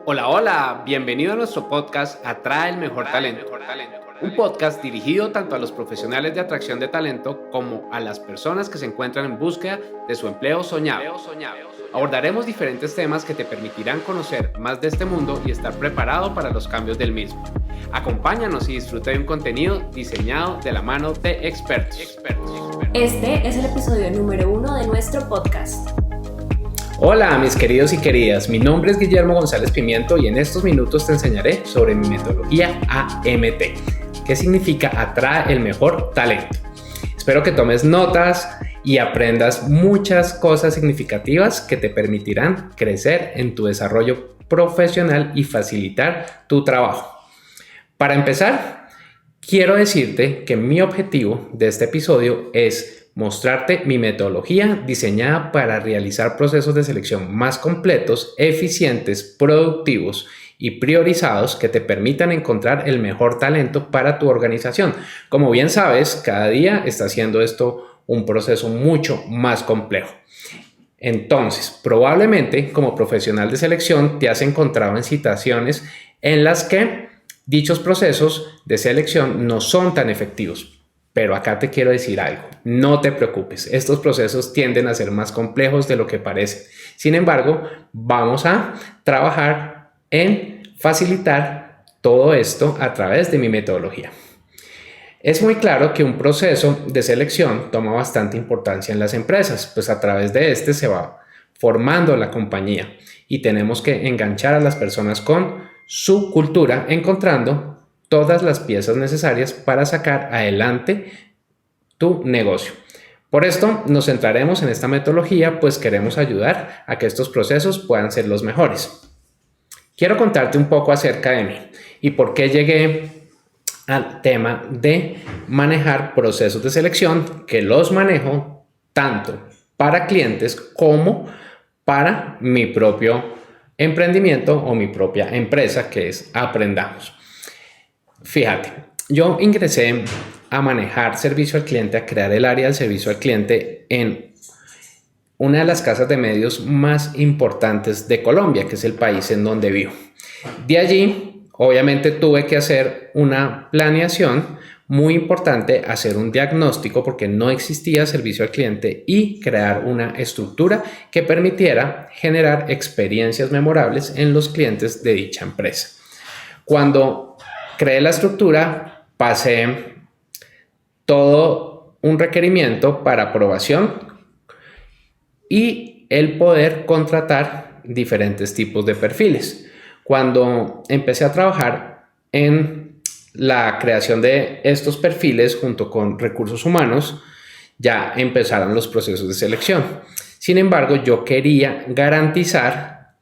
Hola, hola, bienvenido a nuestro podcast Atrae el Mejor Talento. Un podcast dirigido tanto a los profesionales de atracción de talento como a las personas que se encuentran en búsqueda de su empleo soñado. Abordaremos diferentes temas que te permitirán conocer más de este mundo y estar preparado para los cambios del mismo. Acompáñanos y disfruta de un contenido diseñado de la mano de expertos. Este es el episodio número 1 de nuestro podcast. Hola mis queridos y queridas, mi nombre es Guillermo González Pimiento y en estos minutos te enseñaré sobre mi metodología AMT, que significa Atrae el Mejor Talento. Espero que tomes notas y aprendas muchas cosas significativas que te permitirán crecer en tu desarrollo profesional y facilitar tu trabajo. Para empezar, quiero decirte que mi objetivo de este episodio es mostrarte mi metodología diseñada para realizar procesos de selección más completos, eficientes, productivos y priorizados que te permitan encontrar el mejor talento para tu organización. Como bien sabes, cada día está haciendo esto un proceso mucho más complejo. Entonces, probablemente como profesional de selección te has encontrado en situaciones en las que dichos procesos de selección no son tan efectivos. Pero acá te quiero decir algo, no te preocupes, estos procesos tienden a ser más complejos de lo que parece. Sin embargo, vamos a trabajar en facilitar todo esto a través de mi metodología. Es muy claro que un proceso de selección toma bastante importancia en las empresas, pues a través de este se va formando la compañía y tenemos que enganchar a las personas con su cultura, encontrando todas las piezas necesarias para sacar adelante tu negocio. Por esto nos centraremos en esta metodología, pues queremos ayudar a que estos procesos puedan ser los mejores. Quiero contarte un poco acerca de mí y por qué llegué al tema de manejar procesos de selección, que los manejo tanto para clientes como para mi propio emprendimiento o mi propia empresa, que es Aprendamos. Fíjate, yo ingresé a manejar servicio al cliente, a crear el área del servicio al cliente en una de las casas de medios más importantes de Colombia, que es el país en donde vivo. De allí, obviamente, tuve que hacer una planeación muy importante, hacer un diagnóstico porque no existía servicio al cliente y crear una estructura que permitiera generar experiencias memorables en los clientes de dicha empresa. Cuando creé la estructura, pasé todo un requerimiento para aprobación y el poder contratar diferentes tipos de perfiles. Cuando empecé a trabajar en la creación de estos perfiles junto con recursos humanos, ya empezaron los procesos de selección. Sin embargo, yo quería garantizar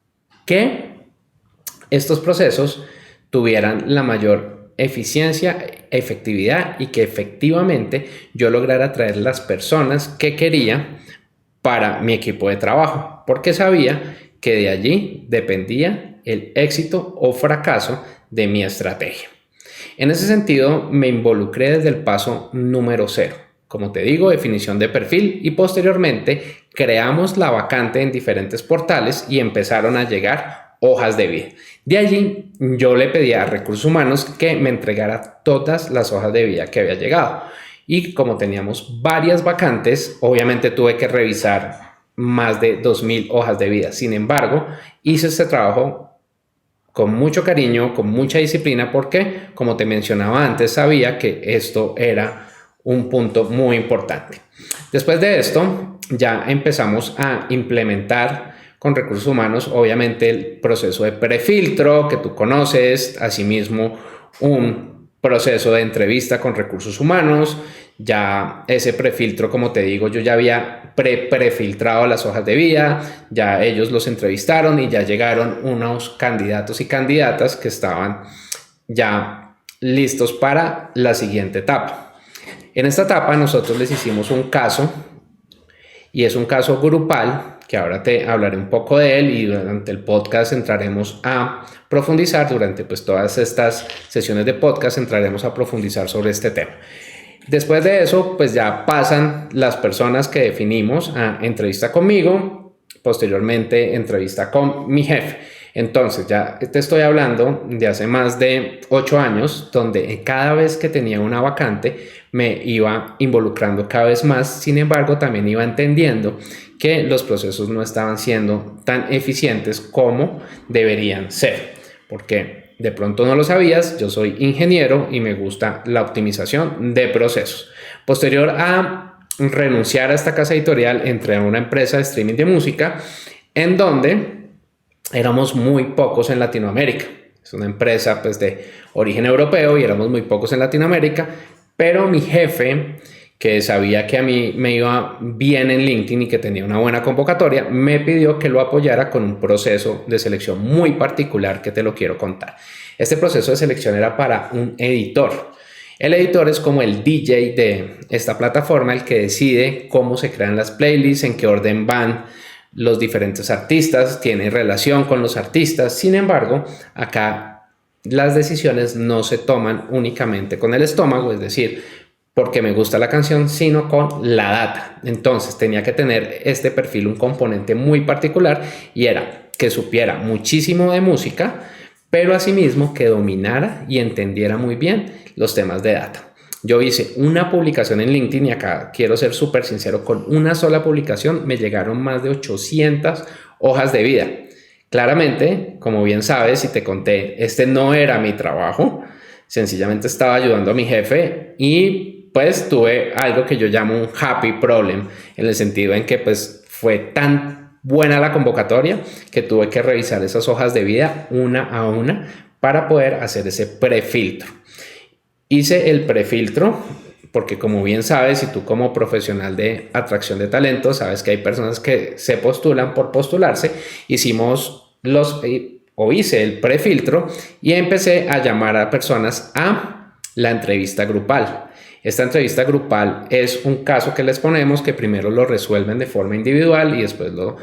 que estos procesos tuvieran la mayor eficiencia, efectividad y que efectivamente yo lograra atraer las personas que quería para mi equipo de trabajo, porque sabía que de allí dependía el éxito o fracaso de mi estrategia. En ese sentido, me involucré desde el paso número 0. Como te digo, definición de perfil y posteriormente creamos la vacante en diferentes portales y empezaron a llegar hojas de vida. De allí yo le pedí a recursos humanos que me entregara todas las hojas de vida que había llegado y como teníamos varias vacantes, obviamente tuve que revisar más de 2,000 hojas de vida. Sin embargo, hice este trabajo con mucho cariño, con mucha disciplina, porque como te mencionaba antes, sabía que esto era un punto muy importante. Después de esto, ya empezamos a implementar con recursos humanos, obviamente el proceso de prefiltro que tú conoces, asimismo un proceso de entrevista con recursos humanos. Ya ese prefiltro, como te digo, yo ya había prefiltrado las hojas de vida, ya ellos los entrevistaron y ya llegaron unos candidatos y candidatas que estaban ya listos para la siguiente etapa. En esta etapa nosotros les hicimos un caso y es un caso grupal que ahora te hablaré un poco de él y durante el podcast entraremos a profundizar, durante todas estas sesiones de podcast entraremos a profundizar sobre este tema. Después de eso, ya pasan las personas que definimos a entrevista conmigo, posteriormente entrevista con mi jefe. Entonces, ya te estoy hablando de hace más de 8 años, donde cada vez que tenía una vacante me iba involucrando cada vez más. Sin embargo, también iba entendiendo que los procesos no estaban siendo tan eficientes como deberían ser, porque de pronto no lo sabías, yo soy ingeniero y me gusta la optimización de procesos. Posterior a renunciar a esta casa editorial, entré a una empresa de streaming de música en donde éramos muy pocos en Latinoamérica. Es una empresa pues de origen europeo y éramos muy pocos en Latinoamérica, pero mi jefe, que sabía que a mí me iba bien en LinkedIn y que tenía una buena convocatoria, me pidió que lo apoyara con un proceso de selección muy particular que te lo quiero contar. Este proceso de selección era para un editor. El editor es como el DJ de esta plataforma, el que decide cómo se crean las playlists, en qué orden van los diferentes artistas, tiene relación con los artistas. Sin embargo, acá las decisiones no se toman únicamente con el estómago, es decir, porque me gusta la canción, sino con la data. Entonces tenía que tener este perfil un componente muy particular y era que supiera muchísimo de música, pero asimismo que dominara y entendiera muy bien los temas de data. Yo hice una publicación en LinkedIn y acá quiero ser súper sincero, con una sola publicación me llegaron más de 800 hojas de vida. Claramente, como bien sabes y te conté, este no era mi trabajo, sencillamente estaba ayudando a mi jefe y pues tuve algo que yo llamo un happy problem, en el sentido en que pues fue tan buena la convocatoria que tuve que revisar esas hojas de vida una a una para poder hacer ese prefiltro. Hice el prefiltro porque, como bien sabes, y tú como profesional de atracción de talento sabes que hay personas que se postulan por postularse. Hice el prefiltro y empecé a llamar a personas a la entrevista grupal. Esta entrevista grupal es un caso que les ponemos que primero lo resuelven de forma individual y después lo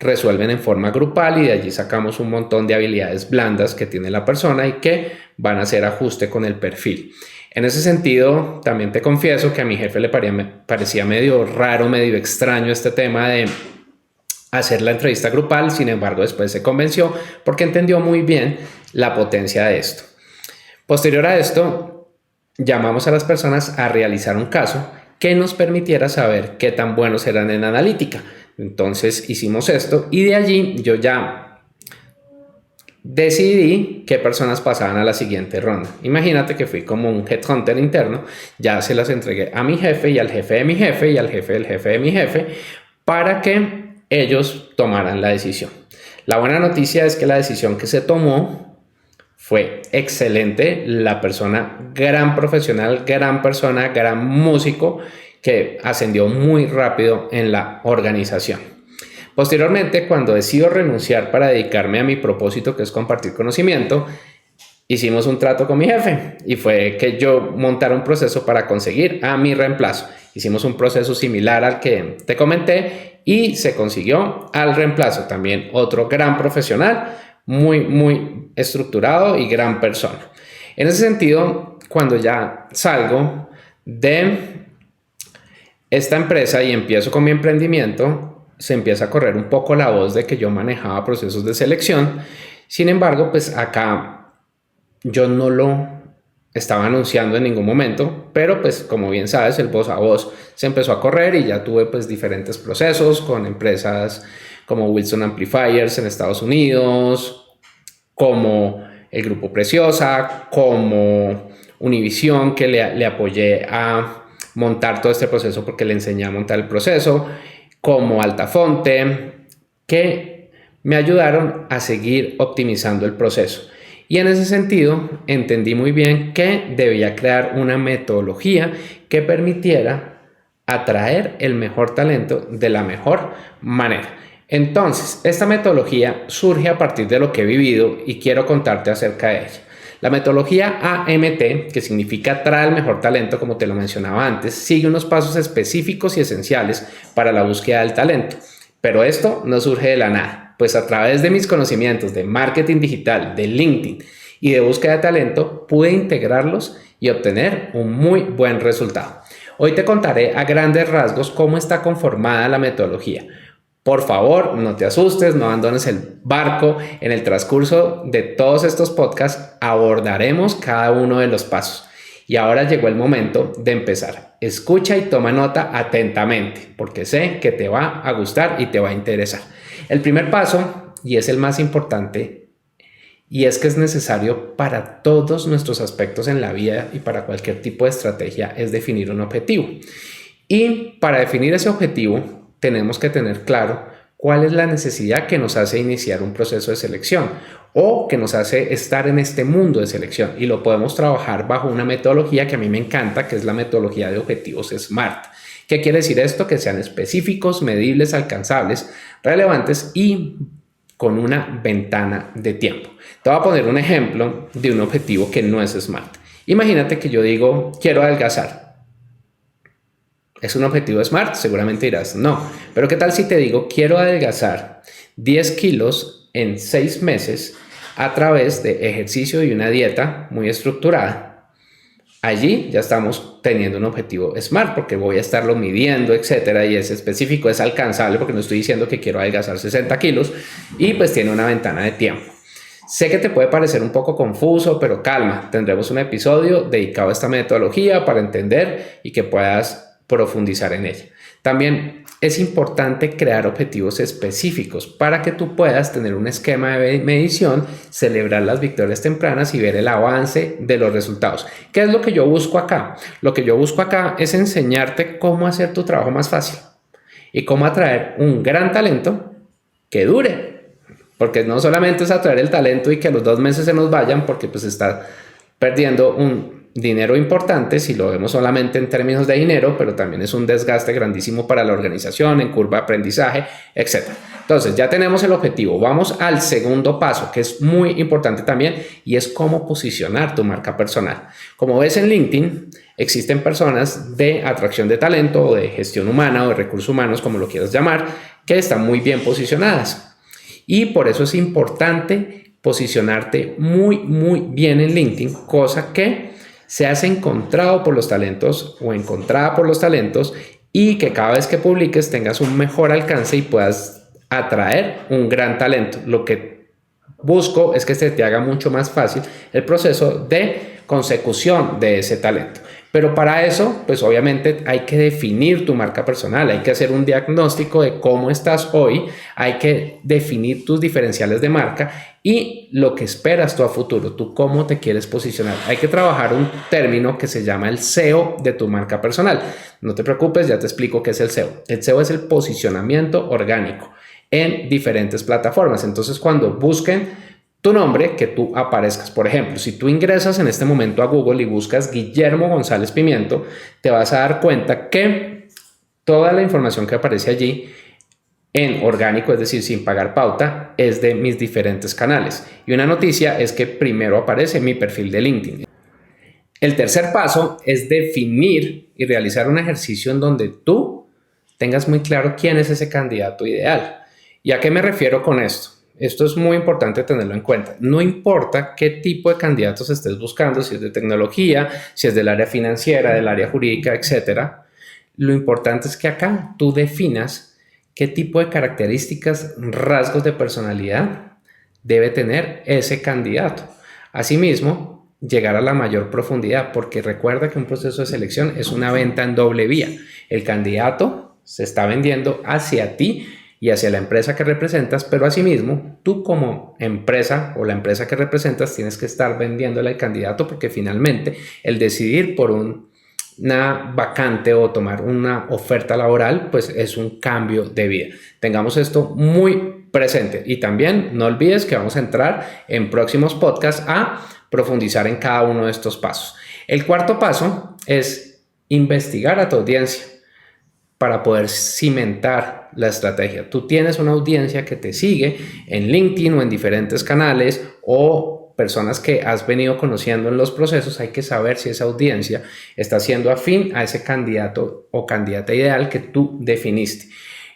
resuelven en forma grupal, y de allí sacamos un montón de habilidades blandas que tiene la persona y que van a hacer ajuste con el perfil. En ese sentido, también te confieso que a mi jefe le parecía medio raro, medio extraño este tema de hacer la entrevista grupal. Sin embargo, después se convenció porque entendió muy bien la potencia de esto. Posterior a esto, llamamos a las personas a realizar un caso que nos permitiera saber qué tan buenos eran en analítica. Entonces hicimos esto y de allí yo ya decidí qué personas pasaban a la siguiente ronda. Imagínate que fui como un headhunter interno, ya se las entregué a mi jefe y al jefe de mi jefe y al jefe del jefe de mi jefe para que ellos tomaran la decisión. La buena noticia es que la decisión que se tomó fue excelente. La persona, gran profesional, gran persona, gran músico, que ascendió muy rápido en la organización. Posteriormente, cuando decido renunciar para dedicarme a mi propósito, que es compartir conocimiento, hicimos un trato con mi jefe y fue que yo montara un proceso para conseguir a mi reemplazo. Hicimos un proceso similar al que te comenté y se consiguió al reemplazo. También otro gran profesional, muy estructurado y gran persona. En ese sentido, cuando ya salgo de esta empresa y empiezo con mi emprendimiento, se empieza a correr un poco la voz de que yo manejaba procesos de selección. Sin embargo, pues acá yo no lo estaba anunciando en ningún momento, pero pues como bien sabes, el voz a voz se empezó a correr y ya tuve pues diferentes procesos con empresas como Wilson Amplifiers en Estados Unidos, como el Grupo Preciosa, como Univision, que le apoyé a montar todo este proceso porque le enseñé a montar el proceso, como Altafonte, que me ayudaron a seguir optimizando el proceso. Y en ese sentido entendí muy bien que debía crear una metodología que permitiera atraer el mejor talento de la mejor manera. Entonces, esta metodología surge a partir de lo que he vivido y quiero contarte acerca de ella. La metodología AMT, que significa atraer el mejor talento, como te lo mencionaba antes, sigue unos pasos específicos y esenciales para la búsqueda del talento. Pero esto no surge de la nada, pues a través de mis conocimientos de marketing digital, de LinkedIn y de búsqueda de talento, pude integrarlos y obtener un muy buen resultado. Hoy te contaré a grandes rasgos cómo está conformada la metodología, Por favor, no te asustes, no abandones el barco. En el transcurso de todos estos podcasts abordaremos cada uno de los pasos. Y ahora llegó el momento de empezar. Escucha y toma nota atentamente, porque sé que te va a gustar y te va a interesar. El primer paso, y es el más importante, y es que es necesario para todos nuestros aspectos en la vida y para cualquier tipo de estrategia, es definir un objetivo. Y para definir ese objetivo, tenemos que tener claro cuál es la necesidad que nos hace iniciar un proceso de selección o que nos hace estar en este mundo de selección, y lo podemos trabajar bajo una metodología que a mí me encanta, que es la metodología de objetivos SMART. ¿Qué quiere decir esto? Que sean específicos, medibles, alcanzables, relevantes y con una ventana de tiempo. Te voy a poner un ejemplo de un objetivo que no es SMART. Imagínate que yo digo, quiero adelgazar. ¿Es un objetivo SMART? Seguramente dirás, no. Pero ¿qué tal si te digo, quiero adelgazar 10 kilos en 6 meses a través de ejercicio y una dieta muy estructurada? Allí ya estamos teniendo un objetivo SMART, porque voy a estarlo midiendo, etcétera, y es específico, es alcanzable, porque no estoy diciendo que quiero adelgazar 60 kilos, y pues tiene una ventana de tiempo. Sé que te puede parecer un poco confuso, pero calma, tendremos un episodio dedicado a esta metodología para entender y que puedas profundizar en ella. También es importante crear objetivos específicos para que tú puedas tener un esquema de medición, celebrar las victorias tempranas y ver el avance de los resultados. ¿Qué es lo que yo busco acá? Lo que yo busco acá es enseñarte cómo hacer tu trabajo más fácil y cómo atraer un gran talento que dure. Porque no solamente es atraer el talento y que a los 2 meses se nos vayan, porque pues está perdiendo un dinero importante si lo vemos solamente en términos de dinero, pero también es un desgaste grandísimo para la organización en curva de aprendizaje, etc. Entonces ya tenemos el objetivo. Vamos al segundo paso, que es muy importante también, y es cómo posicionar tu marca personal. Como ves en LinkedIn, existen personas de atracción de talento o de gestión humana o de recursos humanos, como lo quieras llamar, que están muy bien posicionadas. Y por eso es importante posicionarte muy bien en LinkedIn, cosa que seas encontrado por los talentos o encontrada por los talentos, y que cada vez que publiques tengas un mejor alcance y puedas atraer un gran talento. Lo que busco es que se te haga mucho más fácil el proceso de consecución de ese talento. Pero para eso, pues obviamente hay que definir tu marca personal, hay que hacer un diagnóstico de cómo estás hoy, hay que definir tus diferenciales de marca y lo que esperas tú a futuro, tú cómo te quieres posicionar. Hay que trabajar un término que se llama el SEO de tu marca personal. No te preocupes, ya te explico qué es el SEO. El SEO es el posicionamiento orgánico en diferentes plataformas. Entonces, cuando busquen tu nombre, que tú aparezcas. Por ejemplo, si tú ingresas en este momento a Google y buscas Guillermo González Pimiento, te vas a dar cuenta que toda la información que aparece allí en orgánico, es decir, sin pagar pauta, es de mis diferentes canales. Y una noticia es que primero aparece mi perfil de LinkedIn. El tercer paso es definir y realizar un ejercicio en donde tú tengas muy claro quién es ese candidato ideal. ¿Y a qué me refiero con esto? Esto es muy importante tenerlo en cuenta. No importa qué tipo de candidatos estés buscando, si es de tecnología, si es del área financiera, del área jurídica, etc. Lo importante es que acá tú definas qué tipo de características, rasgos de personalidad debe tener ese candidato. Asimismo, llegar a la mayor profundidad, porque recuerda que un proceso de selección es una venta en doble vía. El candidato se está vendiendo hacia ti y hacia la empresa que representas, pero asimismo tú como empresa o la empresa que representas tienes que estar vendiéndole al candidato, porque finalmente el decidir por una vacante o tomar una oferta laboral pues es un cambio de vida. Tengamos esto muy presente y también no olvides que vamos a entrar en próximos podcasts a profundizar en cada uno de estos pasos. El cuarto paso es investigar a tu audiencia para poder cimentar la estrategia. Tú tienes una audiencia que te sigue en LinkedIn o en diferentes canales o personas que has venido conociendo en los procesos. Hay que saber si esa audiencia está siendo afín a ese candidato o candidata ideal que tú definiste.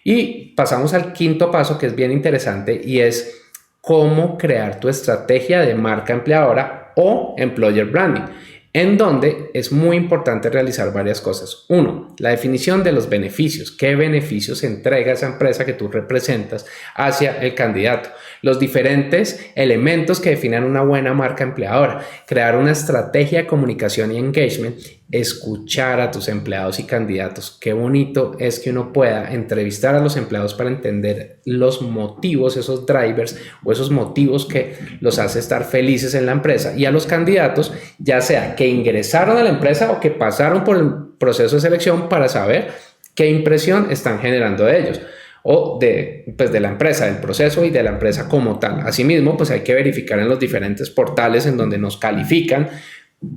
Y pasamos al quinto paso, que es bien interesante, y es cómo crear tu estrategia de marca empleadora o employer branding. en donde es muy importante realizar varias cosas. Uno, la definición de los beneficios. ¿Qué beneficios entrega esa empresa que tú representas hacia el candidato? Los diferentes elementos que definan una buena marca empleadora. Crear una estrategia de comunicación y engagement. Escuchar a tus empleados y candidatos. Qué bonito es que uno pueda entrevistar a los empleados para entender los motivos, esos drivers o esos motivos que los hace estar felices en la empresa, y a los candidatos, ya sea que ingresaron a la empresa o que pasaron por el proceso de selección, para saber qué impresión están generando de ellos o de la empresa, del proceso y de la empresa como tal. Asimismo, pues hay que verificar en los diferentes portales en donde nos califican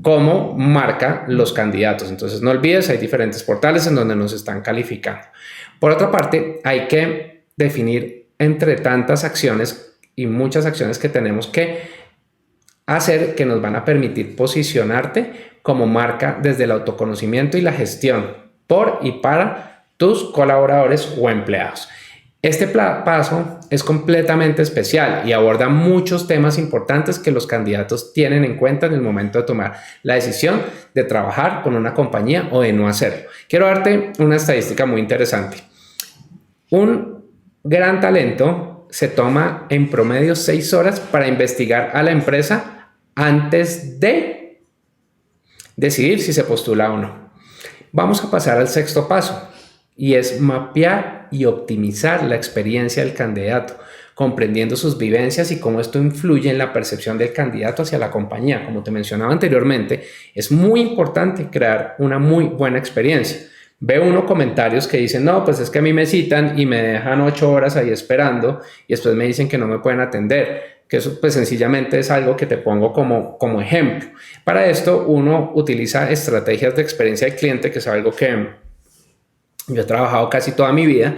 como marca los candidatos. Entonces no olvides, hay diferentes portales en donde nos están calificando. Por otra parte, hay que definir entre tantas acciones y muchas acciones que tenemos que hacer, que nos van a permitir posicionarte como marca desde el autoconocimiento y la gestión por y para tus colaboradores o empleados. Este paso es completamente especial y aborda muchos temas importantes que los candidatos tienen en cuenta en el momento de tomar la decisión de trabajar con una compañía o de no hacerlo. Quiero darte una estadística muy interesante. Un gran talento se toma en promedio 6 horas para investigar a la empresa antes de decidir si se postula o no. Vamos a pasar al sexto paso, y es mapear y optimizar la experiencia del candidato, comprendiendo sus vivencias y cómo esto influye en la percepción del candidato hacia la compañía. Como te mencionaba anteriormente, es muy importante crear una muy buena experiencia. Veo unos comentarios que dicen, no, pues es que a mí me citan y me dejan 8 horas ahí esperando y después me dicen que no me pueden atender, que eso pues sencillamente es algo que te pongo como ejemplo. Para esto uno utiliza estrategias de experiencia del cliente, que es algo que yo he trabajado casi toda mi vida,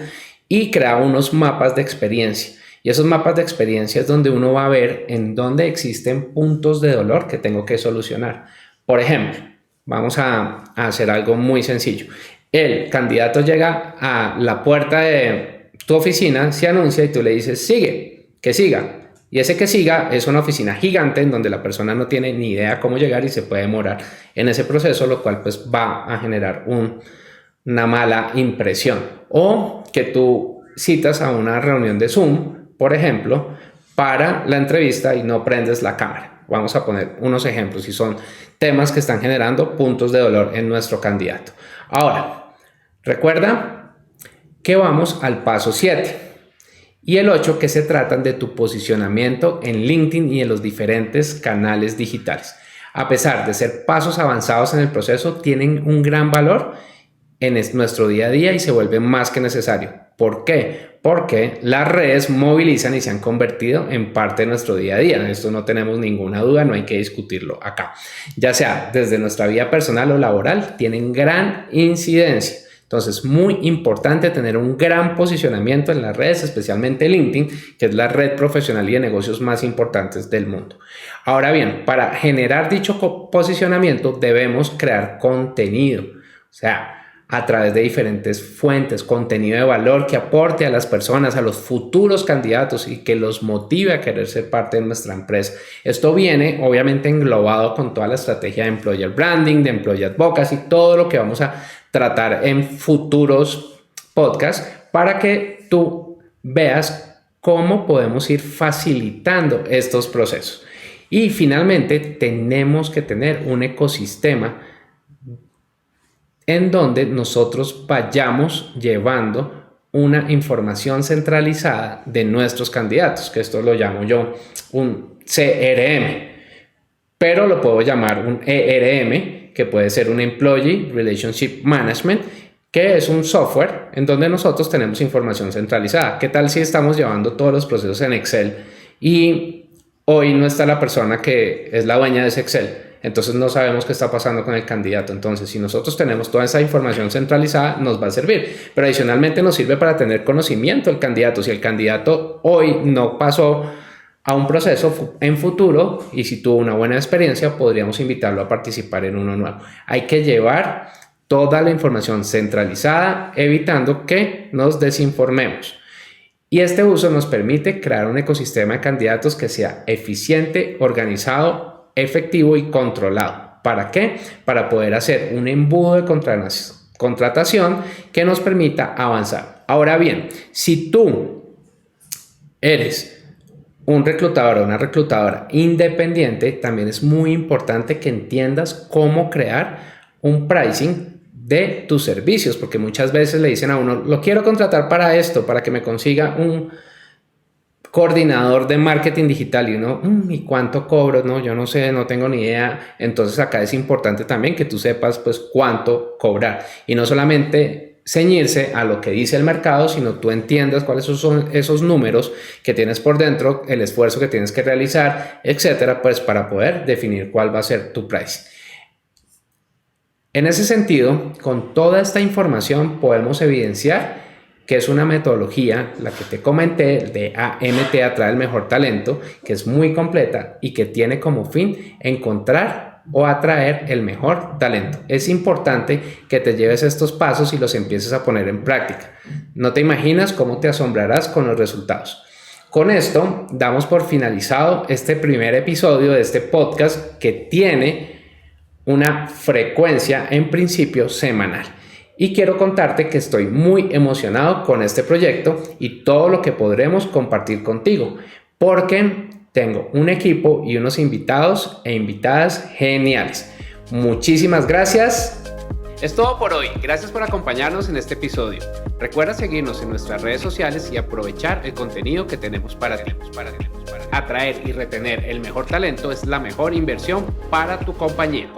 y crea unos mapas de experiencia. Y esos mapas de experiencia es donde uno va a ver en dónde existen puntos de dolor que tengo que solucionar. Por ejemplo, vamos a hacer algo muy sencillo. El candidato llega a la puerta de tu oficina, se anuncia y tú le dices, sigue, que siga. Y ese que siga es una oficina gigante en donde la persona no tiene ni idea cómo llegar y se puede demorar en ese proceso, lo cual pues va a generar una mala impresión. O que tú citas a una reunión de Zoom, por ejemplo, para la entrevista y no prendes la cámara. Vamos a poner unos ejemplos y son temas que están generando puntos de dolor en nuestro candidato. Ahora, recuerda que vamos al paso 7 y el 8, que se tratan de tu posicionamiento en LinkedIn y en los diferentes canales digitales. A pesar de ser pasos avanzados en el proceso, tienen un gran valor en nuestro día a día y se vuelve más que necesario. ¿Por qué? Porque las redes movilizan y se han convertido en parte de nuestro día a día. De esto no tenemos ninguna duda, no hay que discutirlo acá. Ya sea desde nuestra vida personal o laboral, tienen gran incidencia. Entonces, muy importante tener un gran posicionamiento en las redes, especialmente LinkedIn, que es la red profesional y de negocios más importantes del mundo. Ahora bien, para generar dicho posicionamiento debemos crear contenido. O sea, a través de diferentes fuentes, contenido de valor que aporte a las personas, a los futuros candidatos y que los motive a querer ser parte de nuestra empresa. Esto viene obviamente englobado con toda la estrategia de Employer Branding, de Employee Advocacy, todo lo que vamos a tratar en futuros podcasts para que tú veas cómo podemos ir facilitando estos procesos. Y finalmente tenemos que tener un ecosistema en donde nosotros vayamos llevando una información centralizada de nuestros candidatos, que esto lo llamo yo un CRM, pero lo puedo llamar un ERM, que puede ser un Employee Relationship Management, que es un software en donde nosotros tenemos información centralizada. ¿Qué tal si estamos llevando todos los procesos en Excel y hoy no está la persona que es la dueña de ese Excel? Entonces no sabemos qué está pasando con el candidato. Entonces, si nosotros tenemos toda esa información centralizada, nos va a servir. Pero adicionalmente nos sirve para tener conocimiento del candidato. Si el candidato hoy no pasó a un proceso, en futuro, y si tuvo una buena experiencia, podríamos invitarlo a participar en uno nuevo. Hay que llevar toda la información centralizada, evitando que nos desinformemos. Y este uso nos permite crear un ecosistema de candidatos que sea eficiente, organizado, efectivo y controlado. ¿Para qué? Para poder hacer un embudo de contratación que nos permita avanzar. Ahora bien, si tú eres un reclutador o una reclutadora independiente, también es muy importante que entiendas cómo crear un pricing de tus servicios, porque muchas veces le dicen a uno, lo quiero contratar para esto, para que me consiga un coordinador de marketing digital, y uno, ¿y cuánto cobro? No, yo no sé, no tengo ni idea. Entonces acá es importante también que tú sepas pues cuánto cobrar, y no solamente ceñirse a lo que dice el mercado, sino tú entiendas cuáles son esos números que tienes por dentro, el esfuerzo que tienes que realizar, etcétera, pues para poder definir cuál va a ser tu price. En ese sentido, con toda esta información podemos evidenciar que es una metodología, la que te comenté, de AMT, Atrae el Mejor Talento, que es muy completa y que tiene como fin encontrar o atraer el mejor talento. Es importante que te lleves estos pasos y los empieces a poner en práctica. No te imaginas cómo te asombrarás con los resultados. Con esto damos por finalizado este primer episodio de este podcast, que tiene una frecuencia en principio semanal. Y quiero contarte que estoy muy emocionado con este proyecto y todo lo que podremos compartir contigo, porque tengo un equipo y unos invitados e invitadas geniales. Muchísimas gracias. Es todo por hoy. Gracias por acompañarnos en este episodio. Recuerda seguirnos en nuestras redes sociales y aprovechar el contenido que tenemos para ti. Atraer y retener el mejor talento es la mejor inversión para tu compañía.